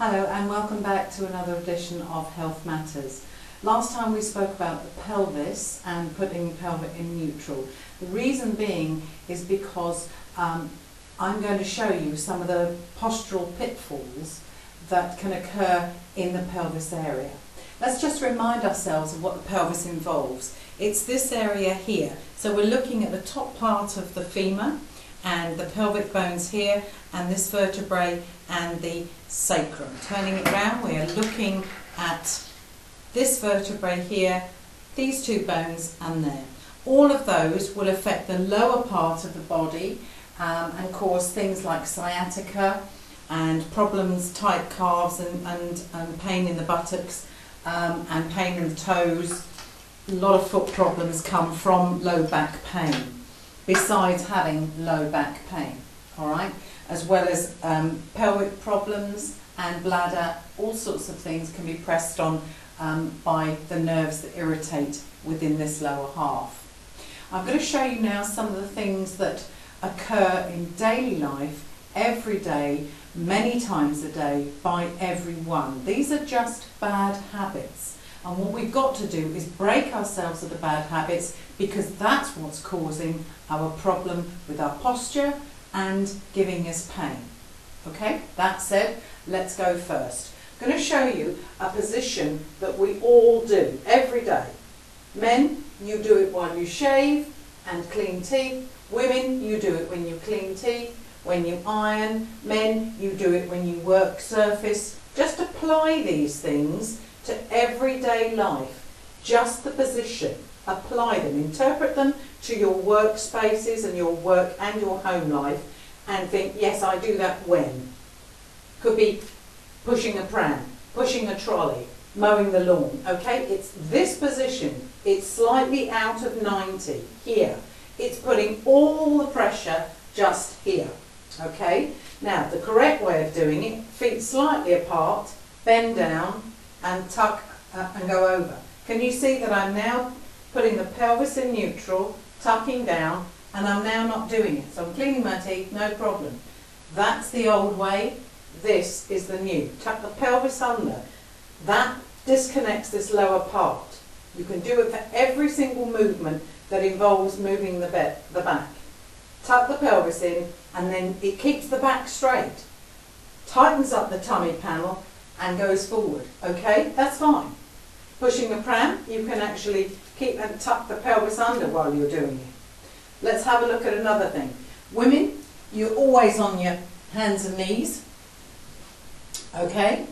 Hello and welcome back to another edition of Health Matters. Last time we spoke about the pelvis and putting the pelvic in neutral. The reason being is because I'm going to show you some of the postural pitfalls that can occur in the pelvis area. Let's just remind ourselves of what the pelvis involves. It's this area here. So we're looking at the top part of the femur and the pelvic bones here and this vertebrae and the sacrum. Turning it round, we are looking at this vertebrae here, these two bones and there. All of those will affect the lower part of the body and cause things like sciatica and problems, tight calves and pain in the buttocks and pain in the toes. A lot of foot problems come from low back pain, besides having low back pain, all right? As well as pelvic problems and bladder, all sorts of things can be pressed on by the nerves that irritate within this lower half. I'm going to show you now some of the things that occur in daily life, every day, many times a day, by everyone. These are just bad habits. And what we've got to do is break ourselves of the bad habits, because that's what's causing our problem with our posture and giving us pain. Okay, that said, let's go first. I'm going to show you a position that we all do every day. Men, you do it while you shave and clean teeth. Women, you do it when you clean teeth, when you iron. Men, you do it when you work surface. Just apply these things to everyday life. Just the position. Apply them, interpret them to your workspaces and your work and your home life, and think, yes, I do that when. Could be pushing a pram, pushing a trolley, mowing the lawn, okay? It's this position. It's slightly out of 90, here. It's putting all the pressure just here, okay? Now, the correct way of doing it, feet slightly apart, bend down and tuck and go over. Can you see that I'm now putting the pelvis in neutral, tucking down, and I'm now not doing it. So I'm cleaning my teeth, no problem. That's the old way. This is the new. Tuck the pelvis under. That disconnects this lower part. You can do it for every single movement that involves moving the back. Tuck the pelvis in, and then it keeps the back straight. Tightens up the tummy panel and goes forward. Okay, that's fine. Pushing a pram, you can actually keep and tuck the pelvis under while you're doing it. Let's have a look at another thing. Women, you're always on your hands and knees. Okay?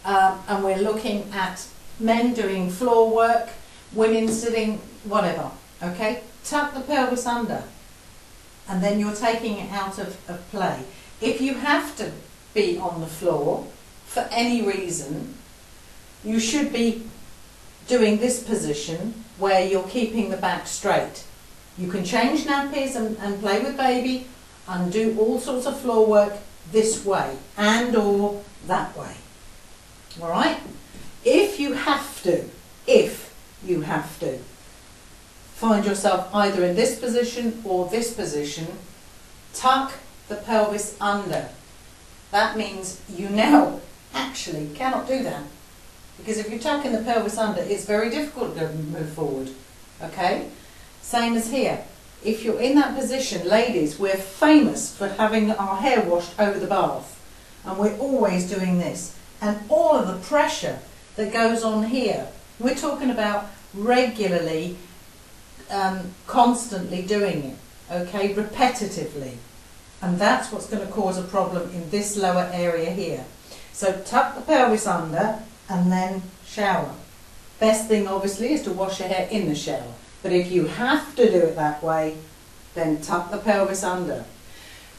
And we're looking at men doing floor work, women sitting, whatever. Okay? Tuck the pelvis under. And then you're taking it out of play. If you have to be on the floor for any reason, you should be doing this position where you're keeping the back straight. You can change nappies and play with baby and do all sorts of floor work this way and or that way. All right? If you have to, find yourself either in this position or this position, tuck the pelvis under. That means you now actually cannot do that. Because if you're tucking the pelvis under, it's very difficult to move forward. Okay? Same as here. If you're in that position, ladies, we're famous for having our hair washed over the bath. And we're always doing this. And all of the pressure that goes on here, we're talking about regularly, constantly doing it. Okay? Repetitively. And that's what's going to cause a problem in this lower area here. So tuck the pelvis under and then shower. Best thing obviously is to wash your hair in the shower. But if you have to do it that way, then tuck the pelvis under.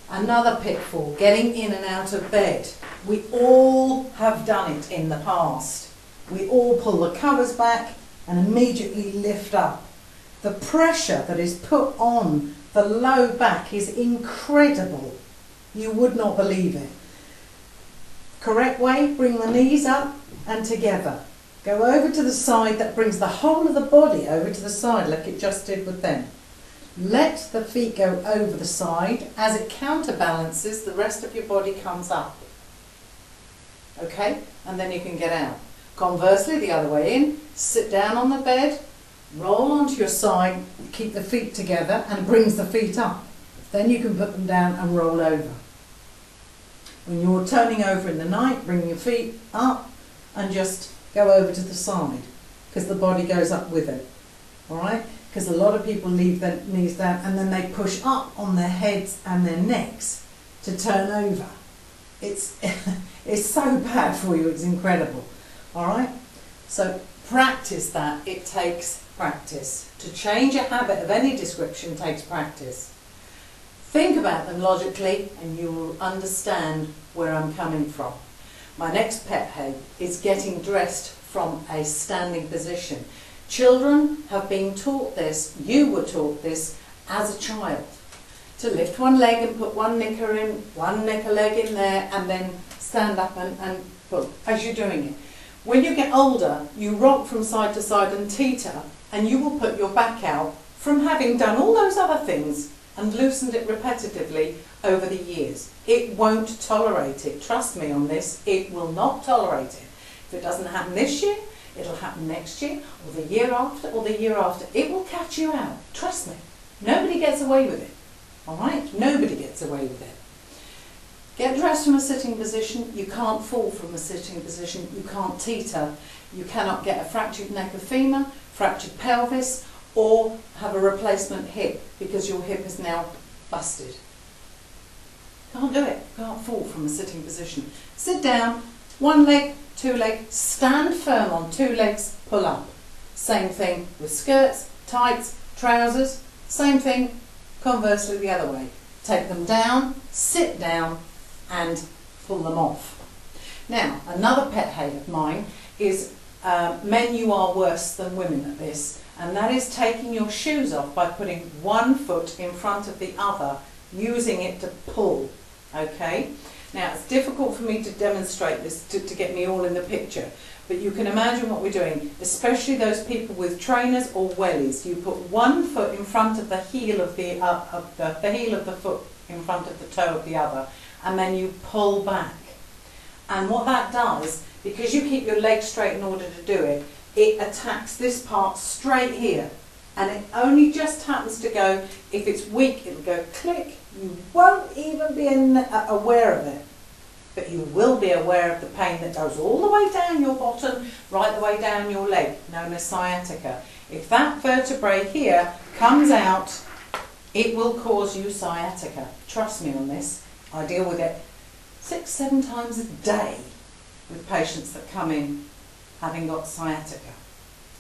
Another pitfall, getting in and out of bed. We all have done it in the past. We all pull the covers back and immediately lift up. The pressure that is put on the low back is incredible. You would not believe it. Correct way, bring the knees up and together. Go over to the side, that brings the whole of the body over to the side like it just did with them. Let the feet go over the side. As it counterbalances, the rest of your body comes up. okay? And then you can get out. Conversely, the other way in, sit down on the bed, roll onto your side, keep the feet together and brings the feet up. Then you can put them down and roll over. When you're turning over in the night, bring your feet up and just go over to the side because the body goes up with it, all right? Because a lot of people leave their knees down and then they push up on their heads and their necks to turn over. It's, it's so bad for you, it's incredible, all right? So practice that. It takes practice. To change a habit of any description takes practice. Think about them logically and you will understand where I'm coming from. My next pet hate is getting dressed from a standing position. Children have been taught this, you were taught this as a child. To lift one leg and put one knicker in, one knicker leg in there and then stand up and pull as you're doing it. When you get older, you rock from side to side and teeter and you will put your back out from having done all those other things and loosened it repetitively over the years. It won't tolerate it. Trust me on this, it will not tolerate it. If it doesn't happen this year, it'll happen next year, or the year after, or the year after. It will catch you out. Trust me. Nobody gets away with it. All right? Nobody gets away with it. Get dressed from a sitting position. You can't fall from a sitting position. You can't teeter. You cannot get a fractured neck or femur, fractured pelvis, or have a replacement hip because your hip is now busted. Can't do it. Can't fall from a sitting position. Sit down, one leg, two legs, stand firm on two legs, pull up. Same thing with skirts, tights, trousers, same thing, conversely the other way. Take them down, sit down and pull them off. Now, another pet hate of mine is men, you are worse than women at this, and that is taking your shoes off by putting one foot in front of the other, using it to pull, okay? Now, it's difficult for me to demonstrate this to get me all in the picture, but you can imagine what we're doing, especially those people with trainers or wellies. You put one foot in front of the heel of the heel of the foot in front of the toe of the other, and then you pull back. And what that does, because you keep your legs straight in order to do it, it attacks this part straight here. And it only just happens to go, if it's weak, it'll go click. You won't even be aware of it. But you will be aware of the pain that goes all the way down your bottom, right the way down your leg, known as sciatica. If that vertebrae here comes out, it will cause you sciatica. Trust me on this. I deal with it 6-7 times a day with patients that come in having got sciatica.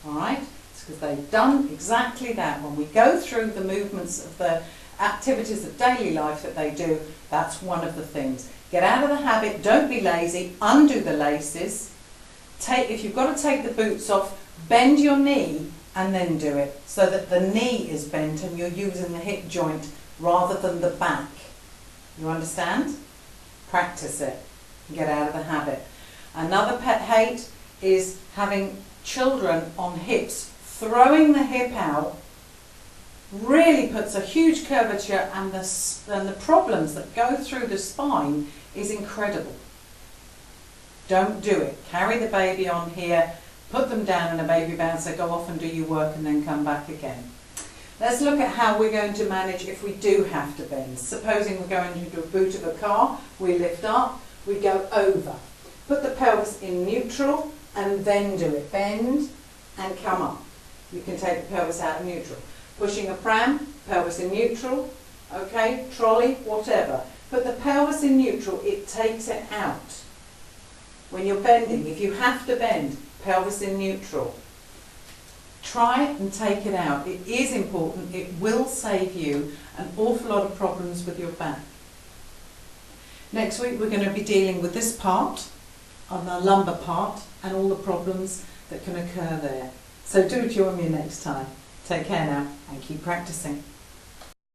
All right? It's because they've done exactly that. When we go through the movements of the activities of daily life that they do, that's one of the things. Get out of the habit, don't be lazy, undo the laces. If you've got to take the boots off, bend your knee and then do it so that the knee is bent and you're using the hip joint rather than the back. You understand? Practice it. Get out of the habit. Another pet hate is having children on hips. Throwing the hip out really puts a huge curvature, and the problems that go through the spine is incredible. Don't do it. Carry the baby on here, put them down in a baby bouncer, go off and do your work and then come back again. Let's look at how we're going to manage if we do have to bend. Supposing we're going into a boot of a car, we lift up, we go over. Put the pelvis in neutral and then do it. Bend and come up. You can take the pelvis out of neutral. Pushing a pram, pelvis in neutral, okay, trolley, whatever. Put the pelvis in neutral, it takes it out. When you're bending, if you have to bend, pelvis in neutral. Try it and take it out. It is important. It will save you an awful lot of problems with your back. Next week we're going to be dealing with this part, on the lumbar part, and all the problems that can occur there. So do join me next time. Take care now and keep practicing.